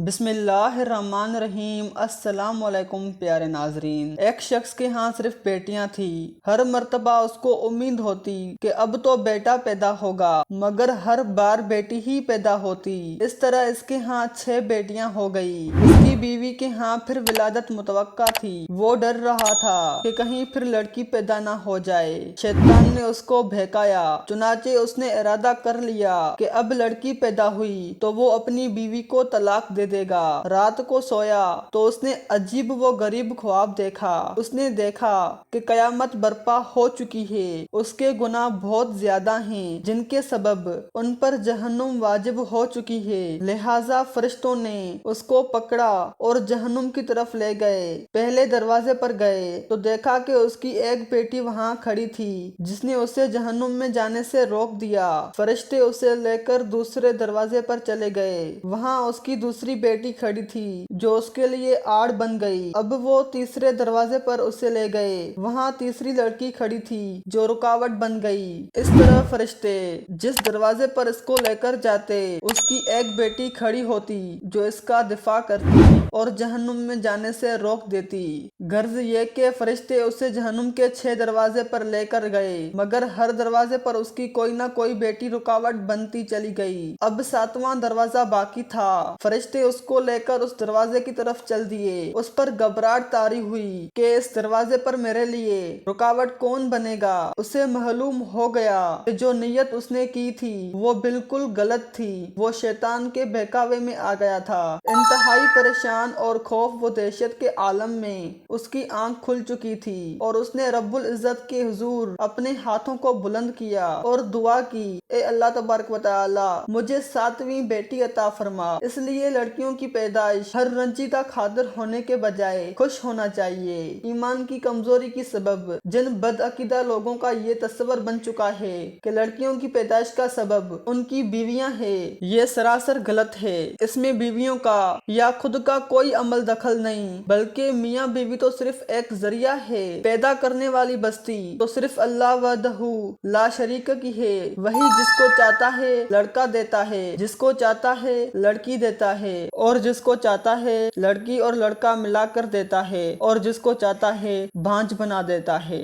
بسم اللہ الرحمن الرحیم۔ السلام علیکم پیارے ناظرین۔ ایک شخص کے ہاں صرف بیٹیاں تھیں۔ ہر مرتبہ اس کو امید ہوتی کہ اب تو بیٹا پیدا ہوگا، مگر ہر بار بیٹی ہی پیدا ہوتی۔ اس طرح اس کے ہاں 6 بیٹیاں ہو گئی۔ اس کی بیوی کے ہاں پھر ولادت متوقع تھی۔ وہ ڈر رہا تھا کہ کہیں پھر لڑکی پیدا نہ ہو جائے۔ شیطان نے اس کو بہکایا، چنانچہ اس نے ارادہ کر لیا کہ اب لڑکی پیدا ہوئی تو وہ اپنی بیوی کو طلاق دے گا۔ رات کو سویا تو اس نے عجیب و غریب خواب دیکھا۔ اس نے دیکھا کہ قیامت برپا ہو چکی ہے۔ اس کے گناہ بہت زیادہ ہیں جن کے سبب ان پر جہنم واجب ہو چکی ہے، لہٰذا فرشتوں نے اس کو پکڑا اور جہنم کی طرف لے گئے۔ پہلے دروازے پر گئے تو دیکھا کہ اس کی ایک بیٹی وہاں کھڑی تھی جس نے اسے جہنم میں جانے سے روک دیا۔ فرشتے اسے لے کر دوسرے دروازے پر چلے گئے۔ وہاں اس کی دوسری بیٹی کھڑی تھی جو اس کے لیے آڑ بن گئی۔ اب وہ تیسرے دروازے پر اسے لے گئے۔ وہاں تیسری لڑکی کھڑی تھی جو رکاوٹ بن گئی۔ اس طرح فرشتے جس دروازے پر اس کو لے کر جاتے اس کی ایک بیٹی کھڑی ہوتی جو اس کا دفاع کرتی اور جہنم میں جانے سے روک دیتی۔ غرض یہ کہ فرشتے اسے جہنم کے 6 دروازے پر لے کر گئے، مگر ہر دروازے پر اس کی کوئی نہ کوئی بیٹی رکاوٹ بنتی چلی گئی۔ اب 7واں دروازہ باقی تھا۔ فرشتے اس کو لے کر اس دروازے کی طرف چل دیے۔ اس پر گھبراہٹ طاری ہوئی کہ اس دروازے پر میرے لیے رکاوٹ کون بنے گا۔ اسے معلوم ہو گیا کہ جو نیت اس نے کی تھی وہ بالکل غلط تھی۔ وہ شیطان کے بہکاوے میں آ گیا تھا۔ انتہائی پریشان اور خوف و دہشت کے عالم میں اس کی آنکھ کھل چکی تھی اور اس نے رب العزت کے حضور اپنے ہاتھوں کو بلند کیا اور دعا کی، اے اللہ تبارک و تعالی مجھے 7ویں بیٹی عطا فرما۔ اس لیے لڑکیوں کی پیدائش ہر رنجیدہ خاطر ہونے کے بجائے خوش ہونا چاہیے۔ ایمان کی کمزوری کی سبب جن بدعقیدہ لوگوں کا یہ تصور بن چکا ہے کہ لڑکیوں کی پیدائش کا سبب ان کی بیویاں ہیں، یہ سراسر غلط ہے۔ اس میں بیویوں کا یا خود کا کوئی عمل دخل نہیں، بلکہ میاں بیوی تو صرف ایک ذریعہ ہے۔ پیدا کرنے والی بستی تو صرف اللہ وحدہ لا شریک کی ہے۔ وہی جس کو چاہتا ہے لڑکا دیتا ہے، جس کو چاہتا ہے لڑکی دیتا ہے، اور جس کو چاہتا ہے لڑکی اور لڑکا ملا کر دیتا ہے، اور جس کو چاہتا ہے بھانج بنا دیتا ہے۔